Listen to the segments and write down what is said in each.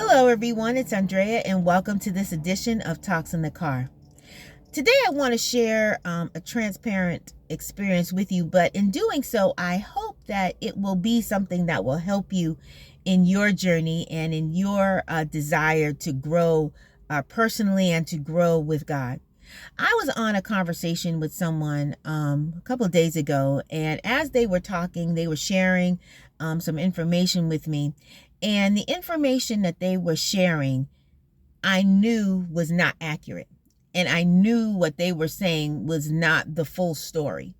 Hello, everyone. It's Andrea, and welcome to this edition of Talks in the Car. Today, I want to share a transparent experience with you, but in doing so, I hope that it will be something that will help you in your journey and in your desire to grow personally and to grow with God. I was on a conversation with someone a couple of days ago, and as they were talking, they were sharing some information with me. And the information that they were sharing, I knew was not accurate. And I knew what they were saying was not the full story.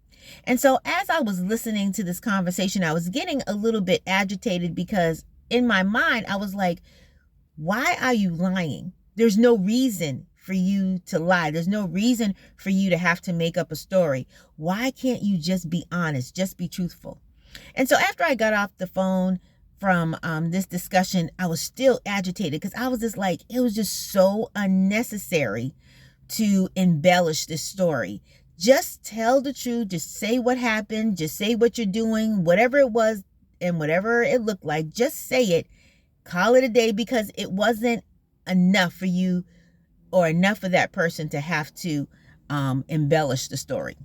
And so as I was listening to this conversation, I was getting a little bit agitated because in my mind, I was like, why are you lying? There's no reason for you to lie. There's no reason for you to have to make up a story. Why can't you just be honest? Just be truthful. And so after I got off the phone from this discussion, I was still agitated because I was just like, it was just so unnecessary to embellish this story. Just tell the truth. Just say what happened. Just say what you're doing, whatever it was and whatever it looked like. Just say it. Call it a day, because it wasn't enough for you or enough for that person to have to embellish the story.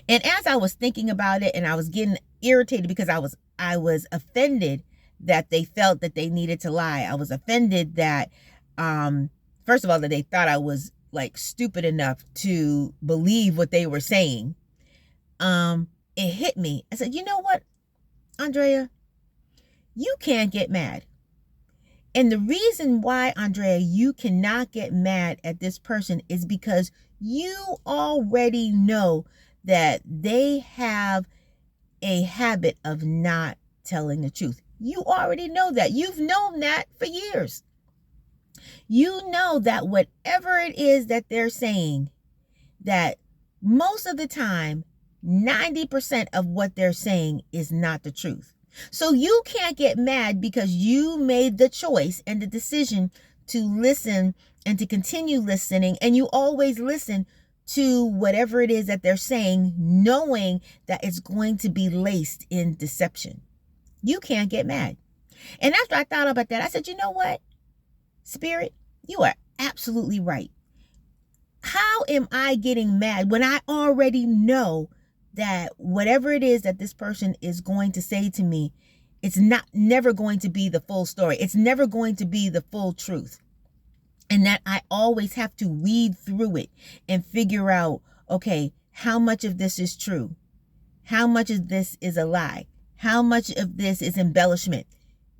And as I was thinking about it, and I was getting irritated because I was offended that they felt that they needed to lie. I was offended that, first of all, that they thought I was like stupid enough to believe what they were saying. It hit me. I said, you know what, Andrea, you can't get mad. And the reason why, Andrea, you cannot get mad at this person is because you already know that they have a habit of not telling the truth. You already know that. You've known that for years. You know that whatever it is that they're saying, that most of the time, 90% of what they're saying is not the truth. So you can't get mad because you made the choice and the decision to listen and to continue listening, and you always listen to whatever it is that they're saying, knowing that it's going to be laced in deception. You can't get mad. And after I thought about that, I said, you know what, Spirit, you are absolutely right. How am I getting mad when I already know that whatever it is that this person is going to say to me, it's never going to be the full story. It's never going to be the full truth. And that I always have to weed through it and figure out, okay, how much of this is true? How much of this is a lie? How much of this is embellishment?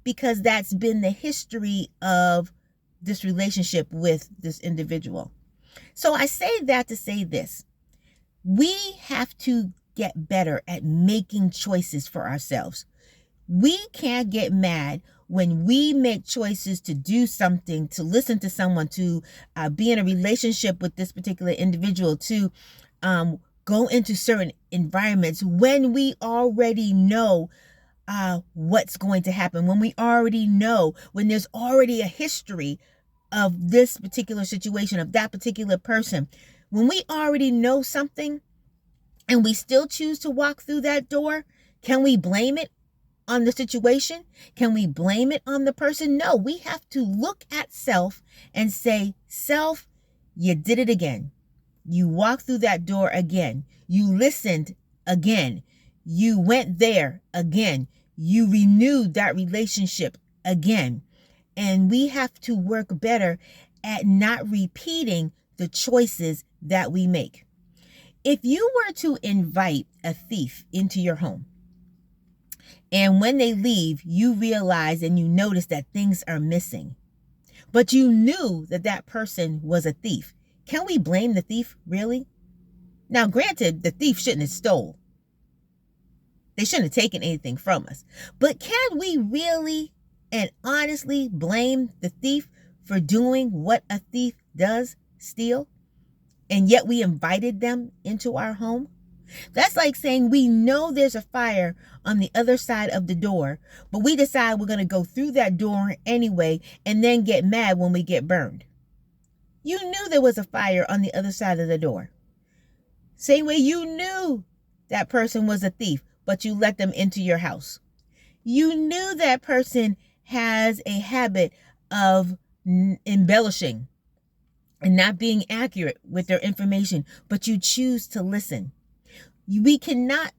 Because that's been the history of this relationship with this individual. So I say that to say this. We have to get better at making choices for ourselves. We can't get mad when we make choices to do something, to listen to someone, to be in a relationship with this particular individual, to go into certain environments when we already know what's going to happen, when we already know, when there's already a history of this particular situation, of that particular person. When we already know something and we still choose to walk through that door, can we blame it on the situation? Can we blame it on the person? No, we have to look at self and say, self, you did it again. You walked through that door again. You listened again. You went there again. You renewed that relationship again. And we have to work better at not repeating the choices that we make. If you were to invite a thief into your home, and when they leave, you realize and you notice that things are missing, but you knew that that person was a thief, can we blame the thief, really? Now, granted, the thief shouldn't have stole. They shouldn't have taken anything from us. But can we really and honestly blame the thief for doing what a thief does, steal? And yet we invited them into our home? That's like saying we know there's a fire on the other side of the door, but we decide we're going to go through that door anyway and then get mad when we get burned. You knew there was a fire on the other side of the door. Same way you knew that person was a thief, but you let them into your house. You knew that person has a habit of embellishing and not being accurate with their information, but you choose to listen. We cannot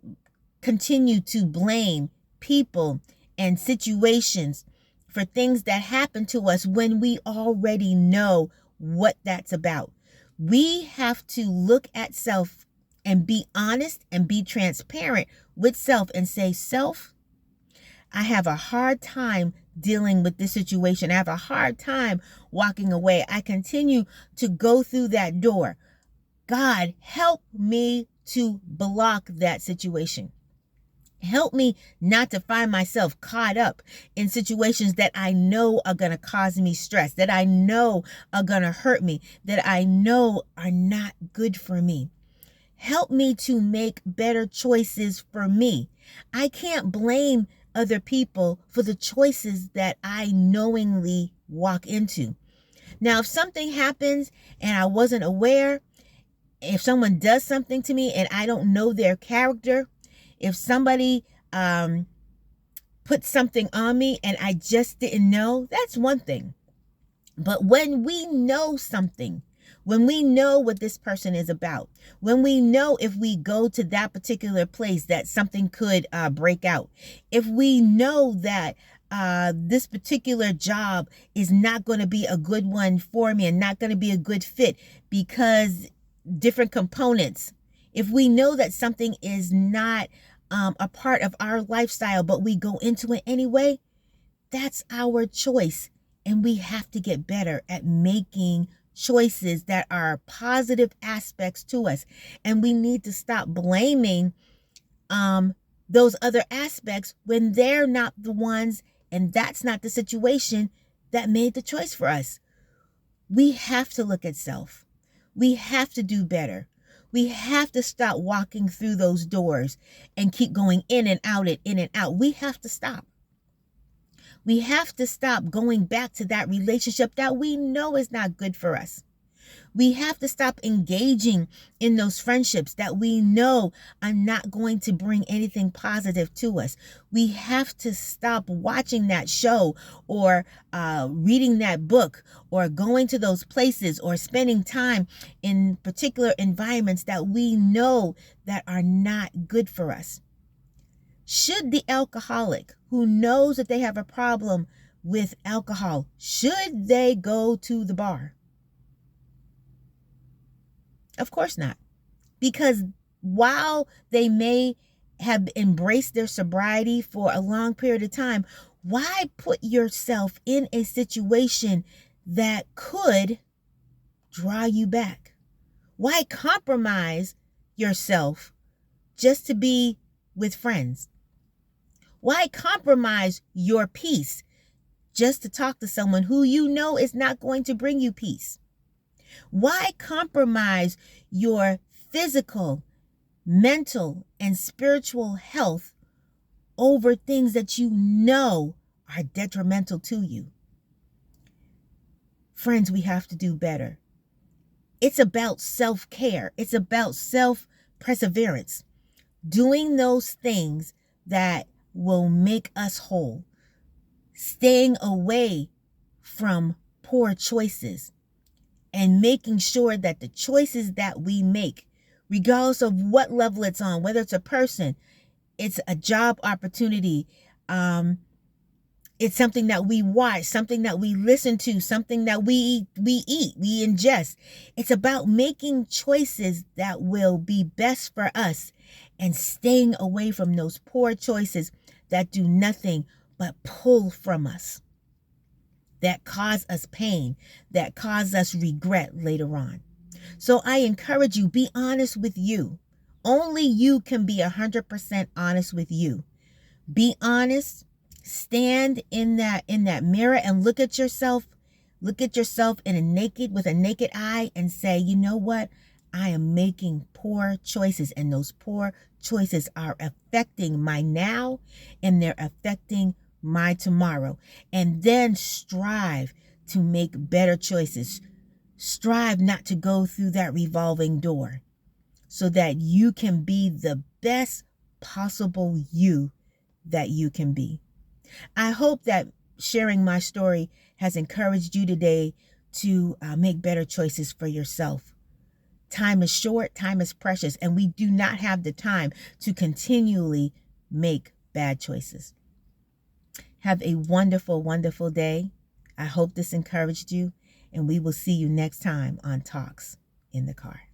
continue to blame people and situations for things that happen to us when we already know what that's about. We have to look at self and be honest and be transparent with self and say, self, I have a hard time dealing with this situation. I have a hard time walking away. I continue to go through that door. God, help me to block that situation. Help me not to find myself caught up in situations that I know are going to cause me stress, that I know are going to hurt me, that I know are not good for me. Help me to make better choices for me. I can't blame other people for the choices that I knowingly walk into. Now, if something happens and I wasn't aware, if someone does something to me and I don't know their character, if somebody put something on me and I just didn't know, that's one thing. But when we know something, when we know what this person is about, when we know if we go to that particular place that something could break out, if we know that this particular job is not going to be a good one for me and not going to be a good fit because different components, if we know that something is not a part of our lifestyle, but we go into it anyway, that's our choice. And we have to get better at making choices that are positive aspects to us. And we need to stop blaming those other aspects when they're not the ones and that's not the situation that made the choice for us. We have to look at self. We have to do better. We have to stop walking through those doors and keep going in and out, in and out. We have to stop. We have to stop going back to that relationship that we know is not good for us. We have to stop engaging in those friendships that we know are not going to bring anything positive to us. We have to stop watching that show or reading that book or going to those places or spending time in particular environments that we know that are not good for us. Should the alcoholic who knows that they have a problem with alcohol, should they go to the bar? Of course not. Because while they may have embraced their sobriety for a long period of time, why put yourself in a situation that could draw you back? Why compromise yourself just to be with friends? Why compromise your peace just to talk to someone who you know is not going to bring you peace? Why compromise your physical, mental, and spiritual health over things that you know are detrimental to you? Friends, we have to do better. It's about self-care. It's about self-perseverance. Doing those things that will make us whole. Staying away from poor choices and making sure that the choices that we make, regardless of what level it's on, whether it's a person, it's a job opportunity, it's something that we watch, something that we listen to, something that we eat, we ingest. It's about making choices that will be best for us and staying away from those poor choices that do nothing but pull from us, that cause us pain, that cause us regret later on. So I encourage you, be honest with you. Only you can be 100% honest with you. Be honest. Stand in that mirror and look at yourself with a naked eye and say, you know what? I am making poor choices, and those poor choices are affecting my now and they're affecting my tomorrow. And then strive to make better choices. Strive not to go through that revolving door so that you can be the best possible you that you can be. I hope that sharing my story has encouraged you today to make better choices for yourself. Time is short, time is precious, and we do not have the time to continually make bad choices. Have a wonderful, wonderful day. I hope this encouraged you, and we will see you next time on Talks in the Car.